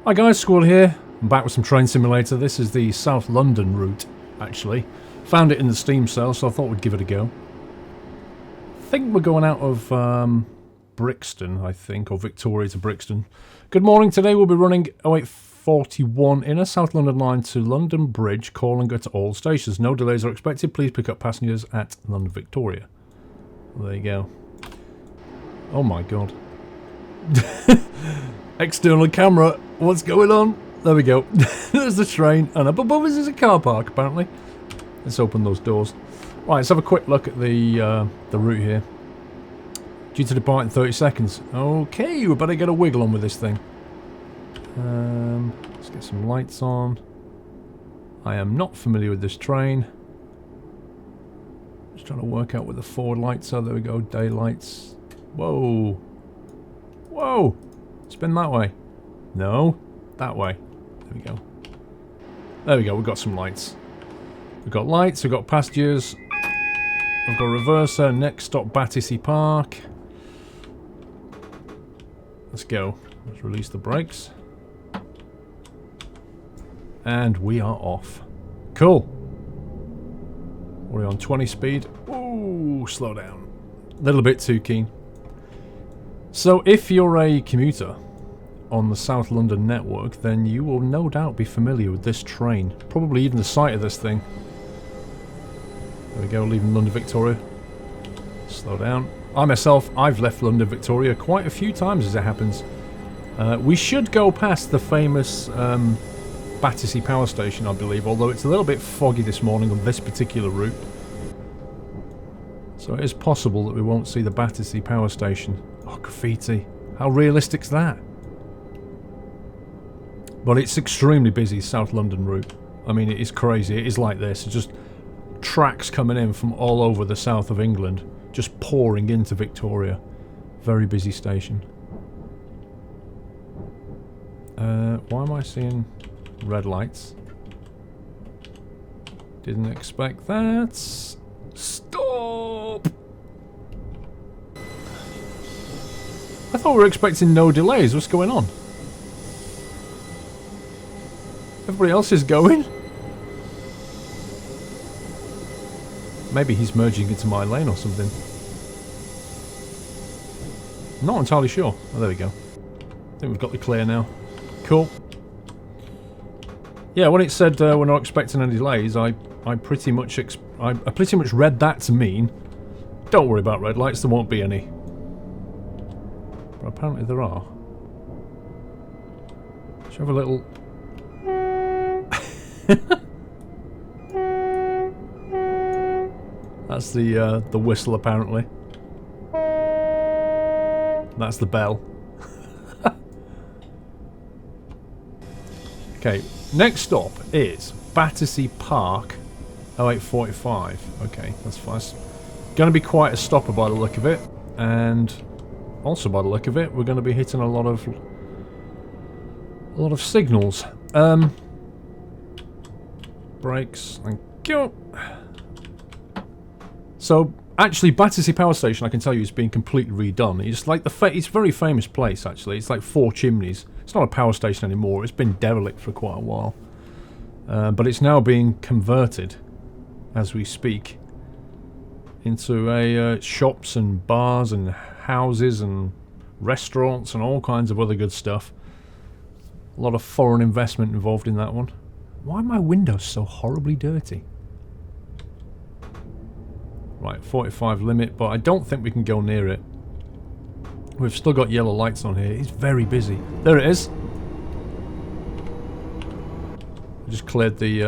Hi guys, Squirrel here. I'm back with some train simulator. This is the South London route, actually. Found it in the Steam sale, so I thought we'd give it a go. I think we're going out of Brixton, I think, or Victoria to Brixton. Good morning. Today we'll be running 0841 Inner South London line to London Bridge, calling at all stations. No delays are expected. Please pick up passengers at London Victoria. Well, there you go. Oh my god. External camera. What's going on? There we go. There's the train, and up above us is a car park, apparently. Let's open those doors. Right, let's have a quick look at the route here. Due to depart in 30 seconds. Okay, we better get a wiggle on with this thing. Let's get some lights on. I am not familiar with this train. Just trying to work out where the forward lights are. There we go, daylights. Whoa. Whoa! Spin that way. No, that way. There we go. There we go, we've got some lights. We've got lights, we've got passengers. We've got a reverser, next stop Battersea Park. Let's go. Let's release the brakes. And we are off. Cool. We're on 20 speed. Ooh, slow down. A little bit too keen. So if you're a commuter on the South London network, then you will no doubt be familiar with this train. Probably even the sight of this thing. There we go, leaving London Victoria. Slow down. I myself, I've left London Victoria quite a few times as it happens. We should go past the famous Battersea Power Station, I believe, although it's a little bit foggy this morning on this particular route. So it is possible that we won't see the Battersea Power Station. Oh, graffiti. How realistic's that? But it's extremely busy, South London route. I mean, it is crazy. It is like this. It's just tracks coming in from all over the south of England, just pouring into Victoria. Very busy station. Why am I seeing red lights? Didn't expect that. Stop! I thought we were expecting no delays. What's going on? Everybody else is going? Maybe he's merging into my lane or something. Not entirely sure. Oh, there we go. I think we've got the clear now. Cool. Yeah, when it said we're not expecting any delays, I pretty much read that to mean don't worry about red lights, there won't be any. But apparently there are. Should have a little. That's the whistle apparently. That's the bell. Okay, next stop is Battersea Park, 0845. Okay, that's fast. Going to be quite a stopper by the look of it, and also by the look of it, we're going to be hitting a lot of signals. Brakes, thank you. So, actually, Battersea Power Station, I can tell you, is being completely redone. It's like it's a very famous place, actually. It's like 4 chimneys. It's not a power station anymore. It's been derelict for quite a while. But it's now being converted, as we speak, into a shops and bars and houses and restaurants and all kinds of other good stuff. A lot of foreign investment involved in that one. Why are my windows so horribly dirty? Right, 45 limit, but I don't think we can go near it. We've still got yellow lights on here. It's very busy. There it is. I just cleared the...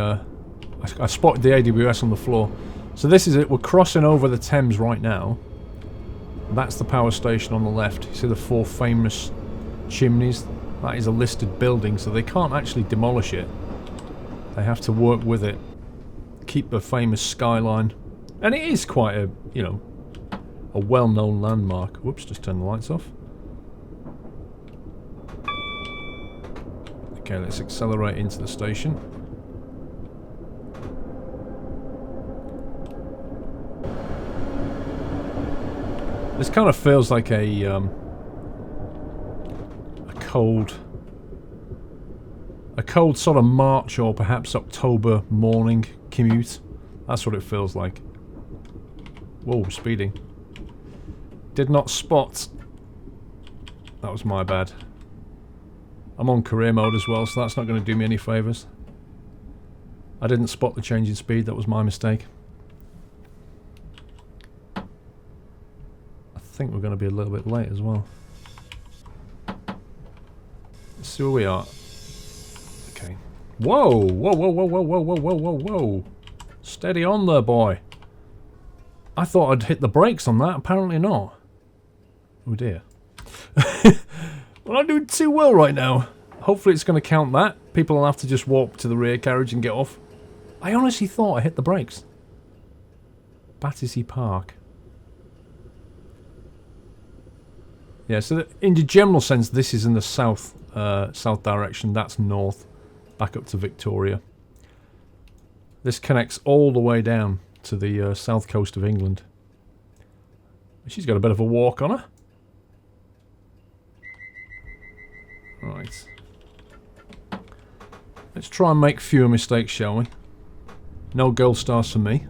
I spotted the AWS on the floor. So this is it. We're crossing over the Thames right now. That's the power station on the left. You see the 4 famous chimneys? That is a listed building, so they can't actually demolish it. They have to work with it. Keep the famous skyline. And it is quite a, you know, a well-known landmark. Whoops, just turn the lights off. Okay, let's accelerate into the station. This kind of feels like a cold A cold sort of March or perhaps October morning commute. That's what it feels like. Whoa, speeding. Did not spot. That was my bad. I'm on career mode as well, so that's not going to do me any favours. I didn't spot the change in speed, that was my mistake. I think we're going to be a little bit late as well. Let's see where we are. Okay. Whoa! Whoa, whoa, whoa, whoa, whoa, whoa, whoa, whoa, whoa. Steady on there, boy. I thought I'd hit the brakes on that, apparently not. Oh dear. Well, I'm doing too well right now. Hopefully it's going to count that. People will have to just walk to the rear carriage and get off. I honestly thought I hit the brakes. Battersea Park. Yeah, so in the general sense, this is in the south direction. That's north, back up to Victoria. This connects all the way down to the south coast of England. She's got a bit of a walk on her. Right. Let's try and make fewer mistakes, shall we? No gold stars for me.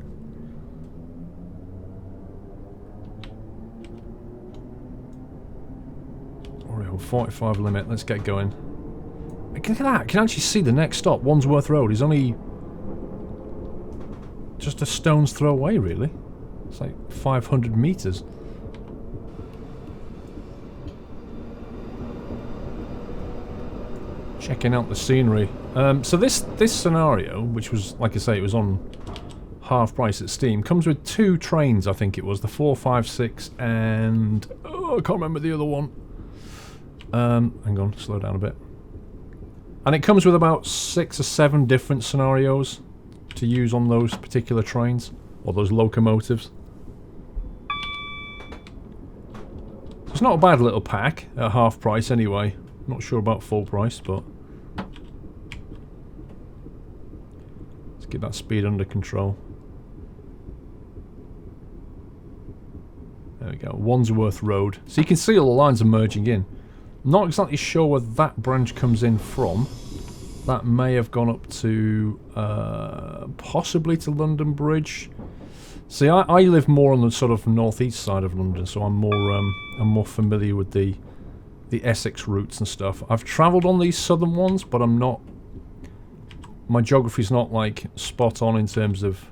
Oreo, 45 limit. Let's get going. Look at that. I can actually see the next stop. Wandsworth Road is only just a stone's throw away, really. It's like 500 metres. Checking out the scenery. So this scenario, which was, like I say, it was on half price at Steam, comes with 2 trains, I think it was. The 456 and... oh, I can't remember the other one. Hang on, slow down a bit. And it comes with about 6 or 7 different scenarios to use on those particular trains, or those locomotives. So it's not a bad little pack at half price anyway. Not sure about full price, but let's get that speed under control. There we go, Wandsworth Road. So you can see all the lines are merging in. Not exactly sure where that branch comes in from. That may have gone up to possibly to London Bridge. See, I live more on the sort of northeast side of London, so I'm more familiar with the Essex routes and stuff. I've travelled on these southern ones, but I'm not... my geography's not, like, spot on in terms of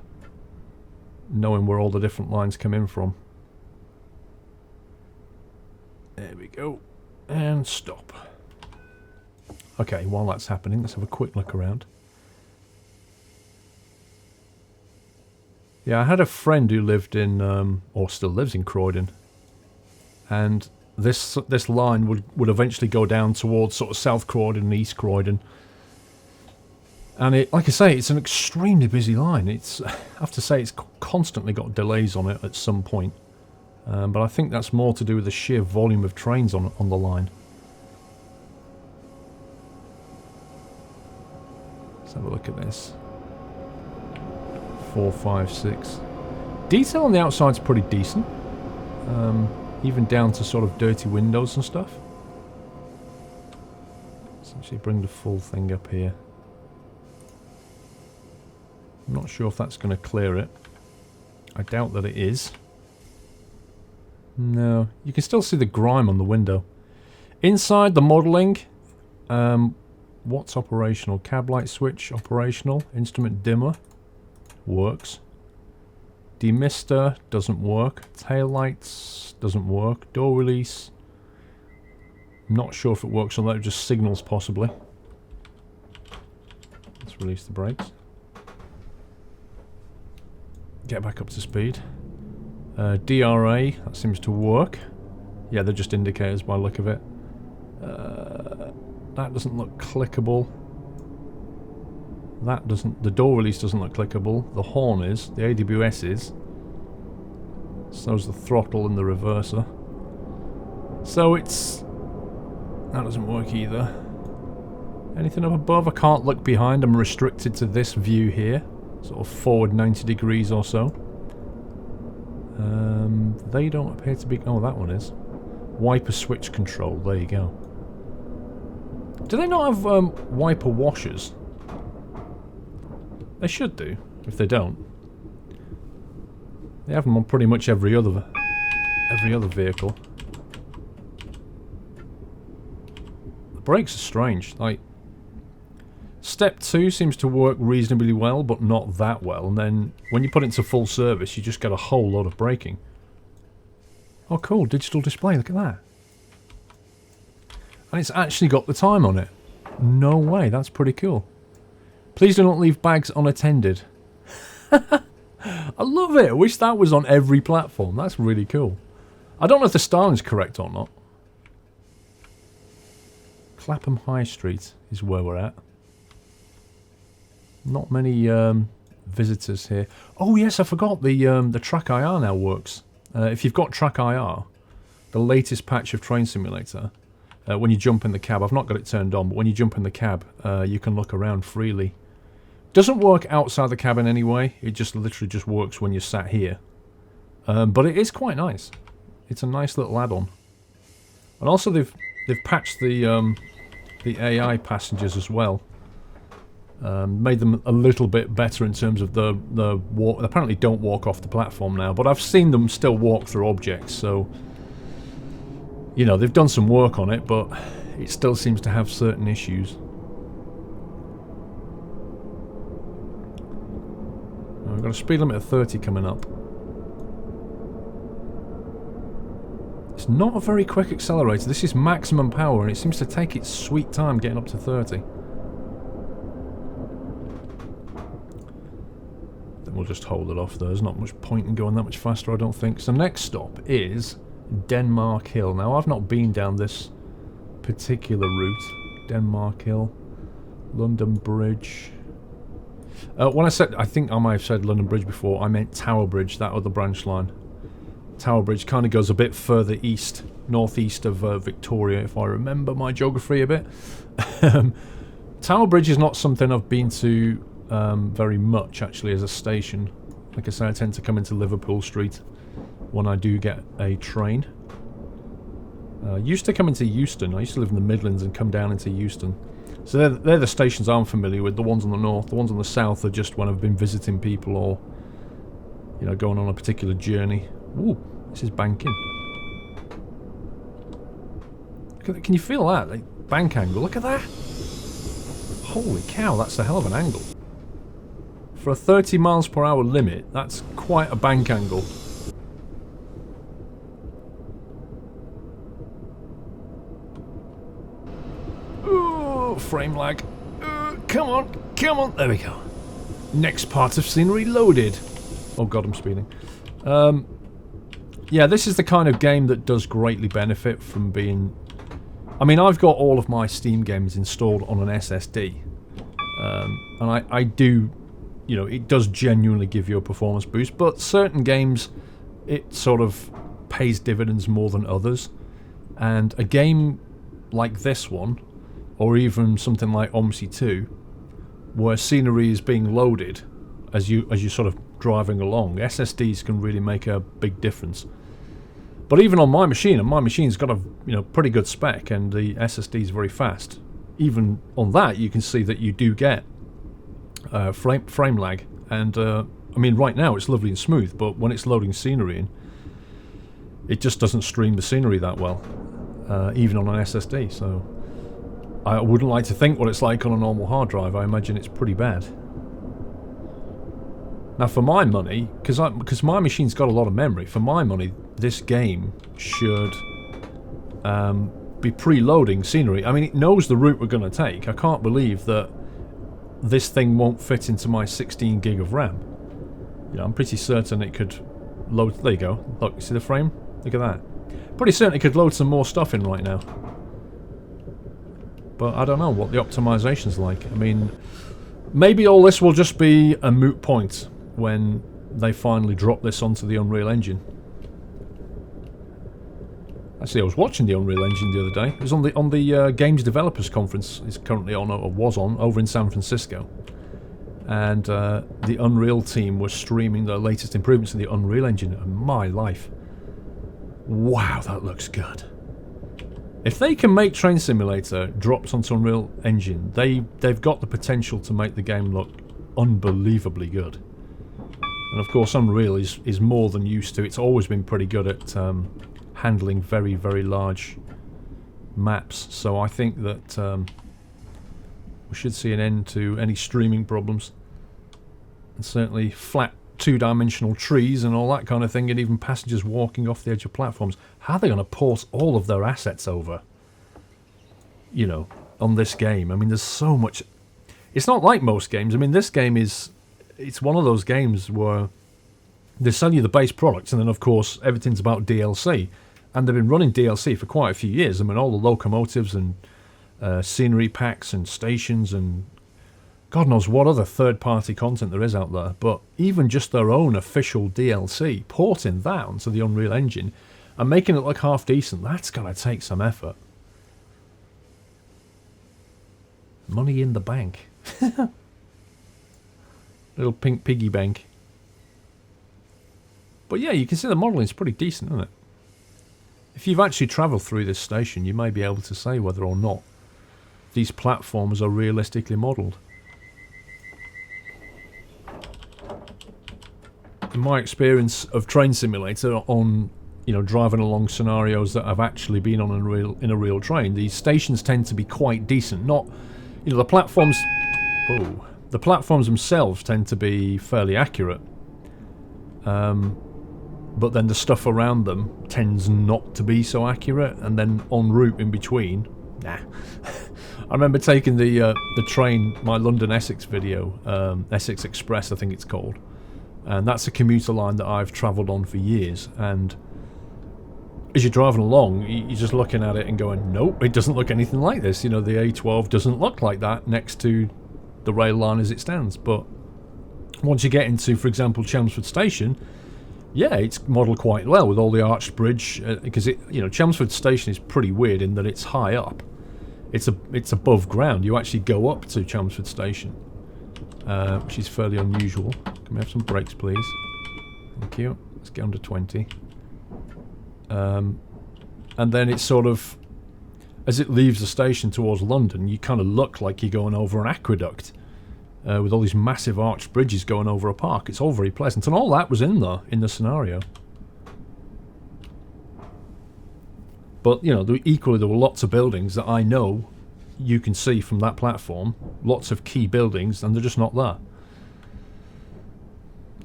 knowing where all the different lines come in from. There we go. And stop. Okay, while that's happening, let's have a quick look around. Yeah, I had a friend who lived in, or still lives in Croydon. And this line would eventually go down towards sort of South Croydon and East Croydon. And it, like I say, it's an extremely busy line. It's, I have to say, it's constantly got delays on it at some point. But I think that's more to do with the sheer volume of trains on the line. Let's have a look at this. 456. Detail on the outside's pretty decent. Even down to sort of dirty windows and stuff. Let's actually bring the full thing up here. I'm not sure if that's going to clear it. I doubt that it is. No, you can still see the grime on the window. Inside, the modelling. What's operational? Cab light switch, operational. Instrument dimmer. Works. Demister doesn't work. Tail lights doesn't work. Door release. I'm not sure if it works on that. Just signals possibly. Let's release the brakes. Get back up to speed. DRA, that seems to work. Yeah, they're just indicators by the look of it. That doesn't look clickable. That doesn't. The door release doesn't look clickable. The horn is. The AWS is. So's the throttle and the reverser. So it's... that doesn't work either. Anything up above? I can't look behind. I'm restricted to this view here. Sort of forward 90 degrees or so. They don't appear to be... oh, that one is. Wiper switch control. There you go. Do they not have wiper washers? They should do, if they don't. They have them on pretty much every other vehicle. The brakes are strange. Like, step 2 seems to work reasonably well, but not that well. And then when you put it into full service, you just get a whole lot of braking. Oh, cool! Digital display. Look at that. And it's actually got the time on it. No way. That's pretty cool. Please do not leave bags unattended. I love it. I wish that was on every platform. That's really cool. I don't know if the styling's correct or not. Clapham High Street is where we're at. Not many visitors here. Oh yes, I forgot the Track IR now works. If you've got Track IR, the latest patch of Train Simulator, when you jump in the cab, I've not got it turned on, but when you jump in the cab, you can look around freely. Doesn't work outside the cabin anyway. It just literally just works when you're sat here. But it is quite nice. It's a nice little add-on. And also they've patched the AI passengers as well. Made them a little bit better in terms of the walk. They apparently don't walk off the platform now, but I've seen them still walk through objects, so you know, they've done some work on it, but it still seems to have certain issues. We've got a speed limit of 30 coming up. It's not a very quick accelerator. This is maximum power, and it seems to take its sweet time getting up to 30. Then we'll just hold it off. There's not much point in going that much faster, I don't think. So next stop is Denmark Hill. Now, I've not been down this particular route. Denmark Hill, London Bridge. When I said, I think I might have said London Bridge before, I meant Tower Bridge, that other branch line. Tower Bridge kind of goes a bit further east, northeast of Victoria, if I remember my geography a bit. Tower Bridge is not something I've been to very much, actually, as a station. Like I say, I tend to come into Liverpool Street when I do get a train. Used to come into Euston. I used to live in the Midlands and come down into Euston. So they're the stations I'm familiar with. The ones on the north, the ones on the south are just when I've been visiting people or, you know, going on a particular journey. Ooh, this is banking. Can you feel that? Like, bank angle. Look at that. Holy cow, that's a hell of an angle. For a 30 miles per hour limit, that's quite a bank angle. Frame lag. Come on, there we go. Next part of scenery loaded. Oh god, I'm speeding. Yeah, this is the kind of game that does greatly benefit from being... I mean, I've got all of my Steam games installed on an SSD. And I do... You know, it does genuinely give you a performance boost, but certain games, it sort of pays dividends more than others. And a game like this one, or even something like OMSI 2, where scenery is being loaded as you're sort of driving along, SSDs can really make a big difference. But even on my machine, and my machine's got a pretty good spec, and the SSD is very fast. Even on that, you can see that you do get frame lag, and I mean, right now it's lovely and smooth, but when it's loading scenery in, it just doesn't stream the scenery that well, even on an SSD. So I wouldn't like to think what it's like on a normal hard drive. I imagine it's pretty bad. Now, for my money, because my machine's got a lot of memory, for my money, this game should be preloading scenery. I mean, it knows the route we're going to take. I can't believe that this thing won't fit into my 16 gig of RAM. You know, I'm pretty certain it could load... There you go. Look, you see the frame? Look at that. Pretty certain it could load some more stuff in right now. But I don't know what the optimization's like. I mean, maybe all this will just be a moot point when they finally drop this onto the Unreal Engine. Actually, I was watching the Unreal Engine the other day. It was on the Games Developers Conference. It's currently on, or was on, over in San Francisco. And the Unreal team was streaming the latest improvements to the Unreal Engine. And my life. Wow, that looks good. If they can make Train Simulator drops onto Unreal Engine, they've got the potential to make the game look unbelievably good. And of course Unreal is more than used to. It's always been pretty good at handling very, very large maps. So I think that we should see an end to any streaming problems. And certainly flat two-dimensional trees and all that kind of thing, and even passengers walking off the edge of platforms. How are they going to port all of their assets over, you know, on this game? I mean, there's so much. It's not like most games. I mean, this game it's one of those games where they sell you the base products, and then of course everything's about DLC, and they've been running DLC for quite a few years. I mean, all the locomotives and scenery packs and stations and God knows what other third-party content there is out there, but even just their own official DLC, porting that onto the Unreal Engine and making it look half decent, that's going to take some effort. Money in the bank. Little pink piggy bank. But yeah, you can see the modelling is pretty decent, isn't it? If you've actually travelled through this station, you may be able to say whether or not these platforms are realistically modelled. In my experience of Train Simulator on, you know, driving along scenarios that have actually been on in a real train, these stations tend to be quite decent. Not, you know, the platforms. Oh, the platforms themselves tend to be fairly accurate, but then the stuff around them tends not to be so accurate. And then en route in between, nah. I remember taking the train, my London Essex video, Essex Express, I think it's called. And that's a commuter line that I've travelled on for years, and as you're driving along, you're just looking at it and going, nope, it doesn't look anything like this. You know, the A12 doesn't look like that next to the rail line as it stands. But once you get into, for example, Chelmsford Station, yeah, it's modelled quite well with all the arched bridge, because Chelmsford Station is pretty weird in that it's high up. It's above ground. You actually go up to Chelmsford Station, which is fairly unusual. Can we have some brakes, please? Thank you. Let's get under 20. And then it's sort of, as it leaves the station towards London, you kind of look like you're going over an aqueduct, with all these massive arched bridges going over a park. It's all very pleasant, and all that was in the scenario. But, you know, equally there were lots of buildings that I know you can see from that platform. Lots of key buildings, and they're just not there.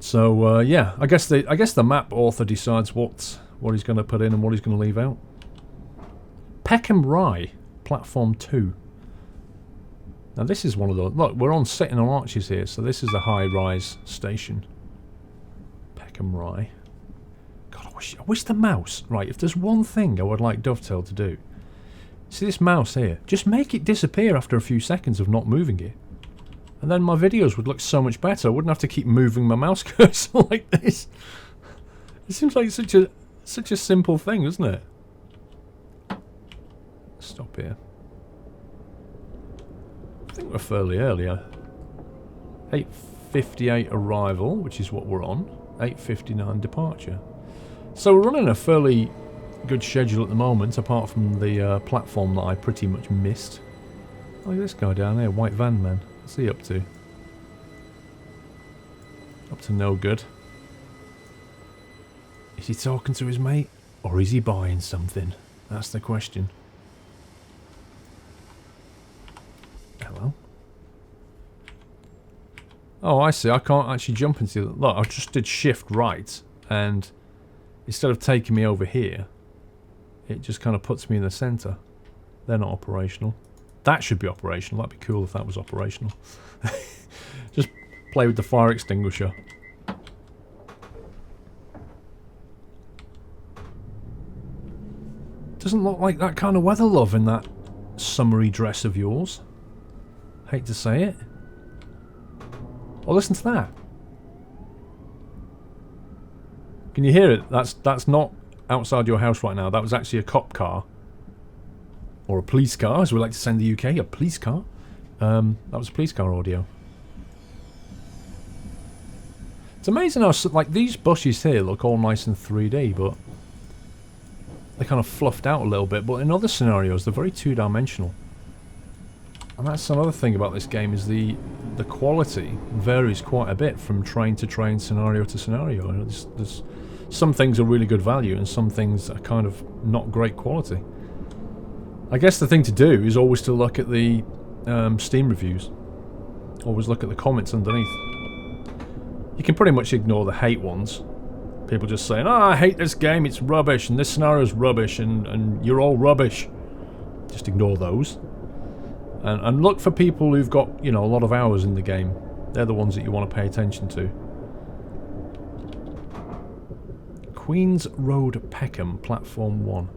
So, yeah, I guess the map author decides what he's going to put in and what he's going to leave out. Peckham Rye, Platform 2. Now this is one of those. Look, we're on Sitting on Arches here, so this is the high-rise station. Peckham Rye. God, I wish the mouse... Right, if there's one thing I would like Dovetail to do... See this mouse here? Just make it disappear after a few seconds of not moving it. And then my videos would look so much better. I wouldn't have to keep moving my mouse cursor like this. It seems like such a simple thing, doesn't it? Stop here. I think we're fairly early. 8:58 arrival, which is what we're on. 8:59 departure. So we're running a fairly good schedule at the moment, apart from the platform that I pretty much missed. Look at this guy down there, white van man. What's he up to? Up to no good. Is he talking to his mate? Or is he buying something? That's the question. Hello? Oh, I see. I can't actually jump into the... Look, I just did shift right, and instead of taking me over here, it just kind of puts me in the centre. They're not operational. That should be operational. That'd be cool if that was operational. Just play with the fire extinguisher. Doesn't look like that kind of weather, love, in that summery dress of yours. Hate to say it. Oh, listen to that. Can you hear it? That's not outside your house right now. That was actually a cop car. Or a police car, as we like to say in the UK. A police car. That was a police car audio. It's amazing how, like, these bushes here look all nice and 3D, but they're kind of fluffed out a little bit, but in other scenarios they're very two-dimensional. And that's another thing about this game, is the quality varies quite a bit from train to train, scenario to scenario. You know, there's some things are really good value and some things are kind of not great quality. I guess the thing to do is always to look at the Steam reviews. Always look at the comments underneath. You can pretty much ignore the hate ones. People just saying, "Oh, I hate this game, it's rubbish, and this scenario's rubbish, and you're all rubbish." Just ignore those. And look for people who've got, you know, a lot of hours in the game. They're the ones that you want to pay attention to. Queen's Road, Peckham, Platform 1.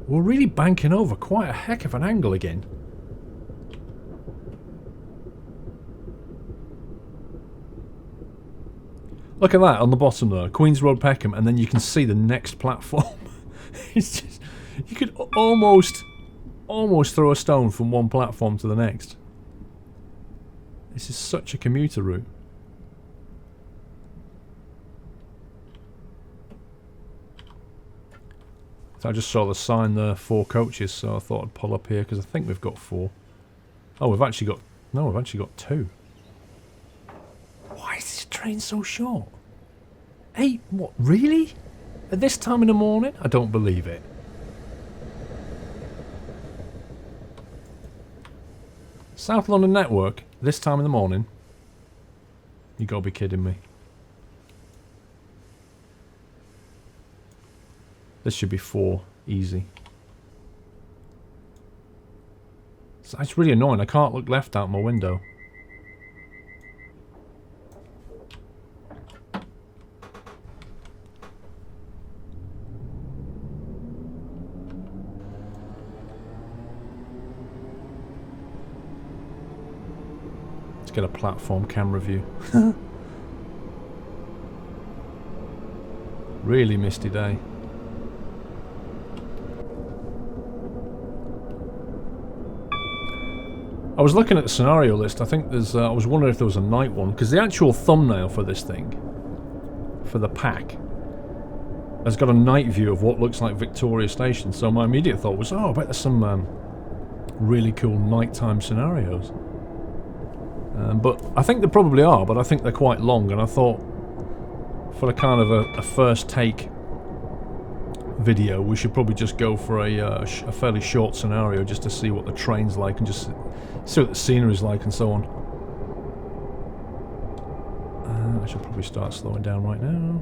We're really banking over quite a heck of an angle again. Look at that on the bottom there, Queen's Road, Peckham, and then you can see the next platform. It's just, you could almost throw a stone from one platform to the next. This is such a commuter route. So I just saw the sign there, 4 coaches, so I thought I'd pull up here because I think we've got 4. Oh, we've actually got... No, we've actually got 2. Why is this train so short? 8? What? Really? At this time in the morning? I don't believe it. South London Network, this time in the morning? You gotta be kidding me. This should be 4, easy. So it's really annoying, I can't look left out my window. Let's get a platform camera view. Really misty day. I was looking at the scenario list. I think there's... I was wondering if there was a night one, because the actual thumbnail for this thing, for the pack, has got a night view of what looks like Victoria Station. So my immediate thought was, oh, I bet there's some really cool nighttime scenarios. But I think there probably are, but I think they're quite long. And I thought, for a kind of a first take video, we should probably just go for a fairly short scenario, just to see what the train's like and just see what the scenery's like and so on. I should probably start slowing down right now.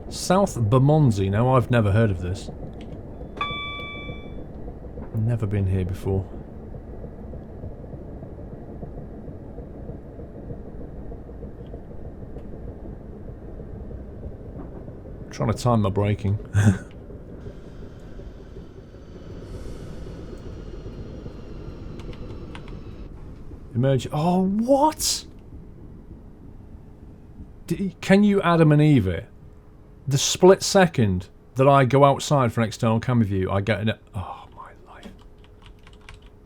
South Bermondsey. Now, I've never heard of this. Never been here before. Trying to time my braking. Emerge. Oh, what? Can you Adam and Eve it? The split second that I go outside for an external camera view, I get an... Oh, my life.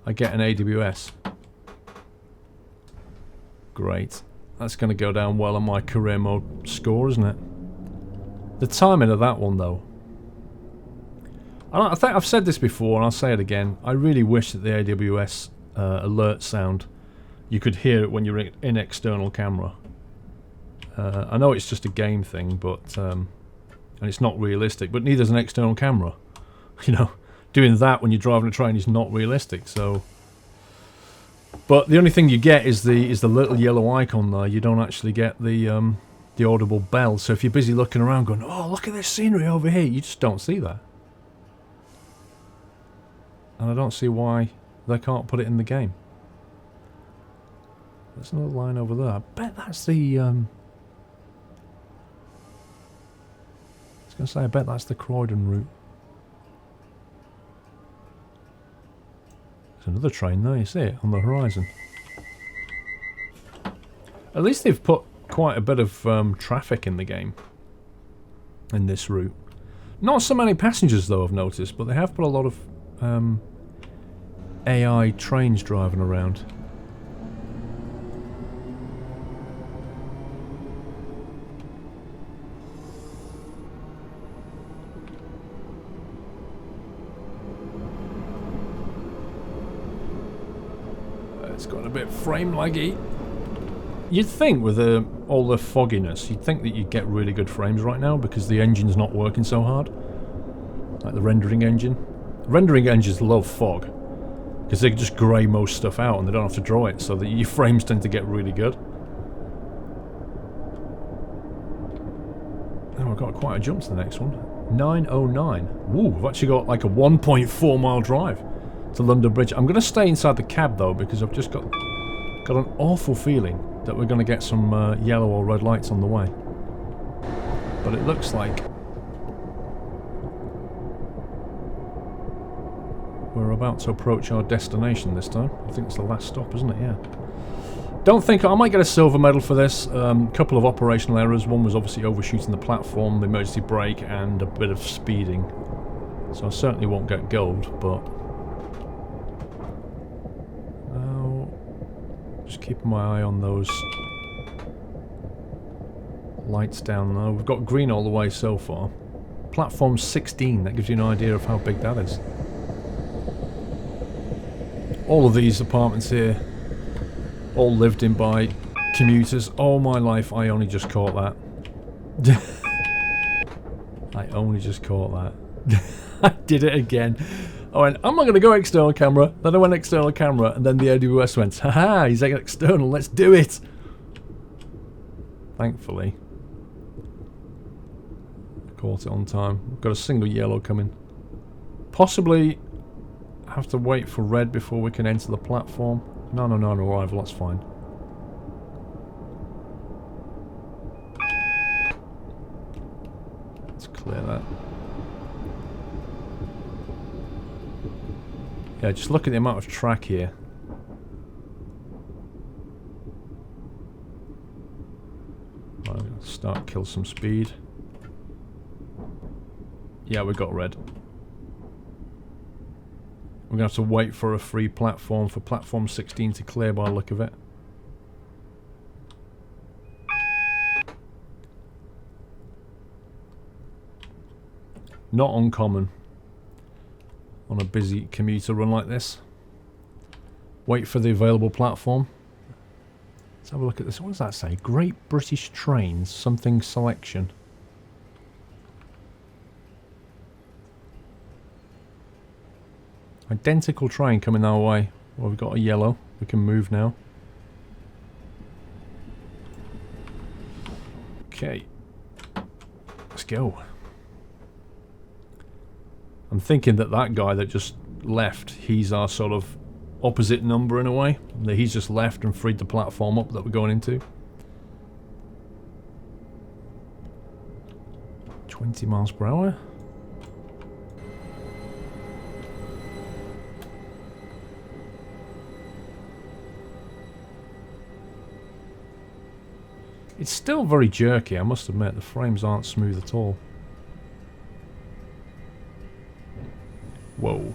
I get an AWS. Great. That's going to go down well on my career mode score, isn't it? The timing of that one, though. I think I've said this before, and I'll say it again. I really wish that the AWS alert sound, you could hear it when you're in external camera. I know it's just a game thing, but and it's not realistic. But neither is an external camera. You know, doing that when you're driving a train is not realistic. So, but the only thing you get is the little yellow icon there. You don't actually get the audible bell. So if you're busy looking around going, oh, look at this scenery over here, you just don't see that. And I don't see why they can't put it in the game. There's another line over there. I bet that's the... I was going to say, I bet that's the Croydon route. There's another train there, you see it, on the horizon. At least they've put quite a bit of traffic in the game. In this route. Not so many passengers, though, I've noticed, but they have put a lot of AI trains driving around. It's got a bit frame laggy. You'd think with all the fogginess, you'd think that you'd get really good frames right now because the engine's not working so hard. Like the rendering engine. Rendering engines love fog because they just grey most stuff out and they don't have to draw it, so that your frames tend to get really good. And we've got quite a jump to the next one. 909. Woo, we've actually got like a 1.4 mile drive to London Bridge. I'm going to stay inside the cab though because I've just got an awful feeling that we're going to get some yellow or red lights on the way. But it looks like we're about to approach our destination this time. I think it's the last stop, isn't it? Yeah. Don't think I might get a silver medal for this. Couple of operational errors. One was obviously overshooting the platform, the emergency brake, and a bit of speeding. So I certainly won't get gold, but just keeping my eye on those lights down there. We've got green all the way so far. Platform 16, that gives you an idea of how big that is. All of these apartments here, all lived in by commuters. All my life I only just caught that. I only just caught that. I did it again. I went, I'm not going to go external camera. Then I went external camera, and then the AWS went, haha, he's like external, let's do it. Thankfully, I caught it on time. We've got a single yellow coming. Possibly have to wait for red before we can enter the platform. No, arrival, that's fine. Let's clear that. Yeah, just look at the amount of track here. Right, start, kill some speed. Yeah, we got red. We're going to have to wait for a free platform for platform 16 to clear by the look of it. Not uncommon on a busy commuter run like this. Wait for the available platform. Let's have a look at this. What does that say? Great British Trains, something selection. Identical train coming our way. Well, we've got a yellow. We can move now. Okay. Let's go. I'm thinking that guy that just left, he's our sort of opposite number in a way. That he's just left and freed the platform up that we're going into. 20 miles per hour. It's still very jerky, I must admit. The frames aren't smooth at all. Whoa.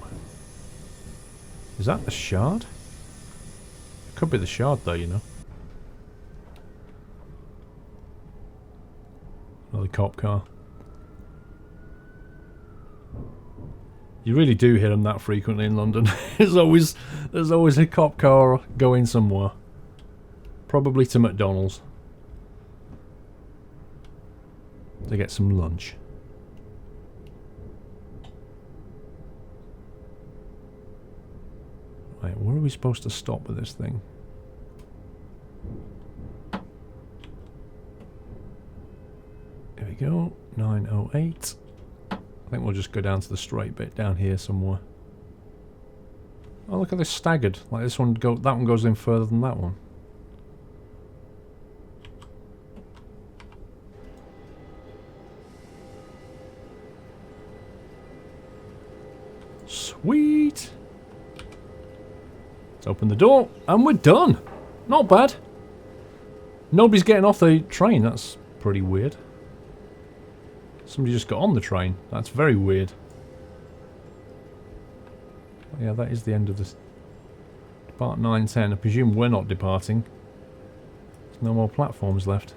Is that the Shard? It could be the Shard though, you know. Another cop car. You really do hear them that frequently in London. there's always a cop car going somewhere. Probably to McDonald's. To get some lunch. Right, where are we supposed to stop with this thing? There we go, 908. I think we'll just go down to the straight bit down here somewhere. Oh, look at this staggered. Like this one that one goes in further than that one. Sweet! Let's open the door, and we're done! Not bad. Nobody's getting off the train, that's pretty weird. Somebody just got on the train, that's very weird. Yeah, that is the end of this. Depart 9:10, I presume we're not departing. There's no more platforms left.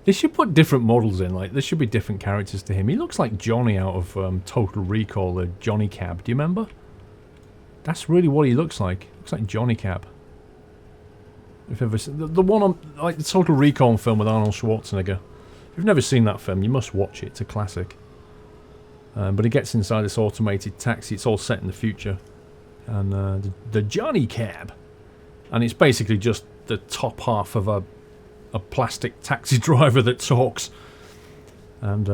They should put different models in. Like, there should be different characters to him. He looks like Johnny out of Total Recall, the Johnny Cab. Do you remember? That's really what he looks like. Looks like Johnny Cab. If ever seen the one on like the Total Recall film with Arnold Schwarzenegger. If you've never seen that film, you must watch it. It's a classic. But he gets inside this automated taxi. It's all set in the future. And the Johnny Cab. And it's basically just the top half of a plastic taxi driver that talks. And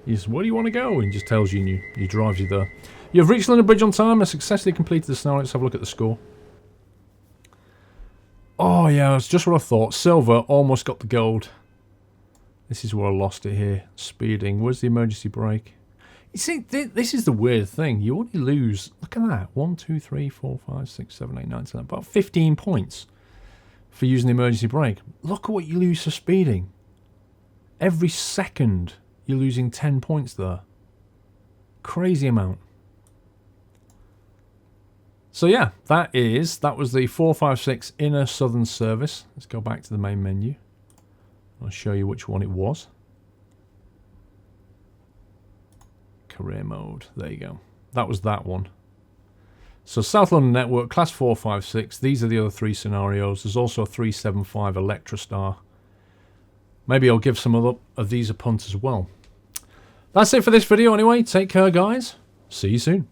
he says, where do you want to go? And he just tells you and he drives you there. You have reached London Bridge on time and successfully completed the scenario. Let's have a look at the score. Oh yeah, that's just what I thought. Silver almost got the gold. This is where I lost it here. Speeding. Where's the emergency brake? You see, this is the weird thing. You only lose, look at that, 1, 2, 3, 4, 5, 6, 7, 8, 9, 10, about 15 points for using the emergency brake. Look at what you lose for speeding. Every second, you're losing 10 points there. Crazy amount. So yeah, that was the 456 Inner Southern Service. Let's go back to the main menu. I'll show you which one it was. Career mode. There you go. That was that one. So South London Network, Class 456. These are the other 3 scenarios. There's also a 375 Electrostar. Maybe I'll give some other of these a punt as well. That's it for this video anyway. Take care, guys. See you soon.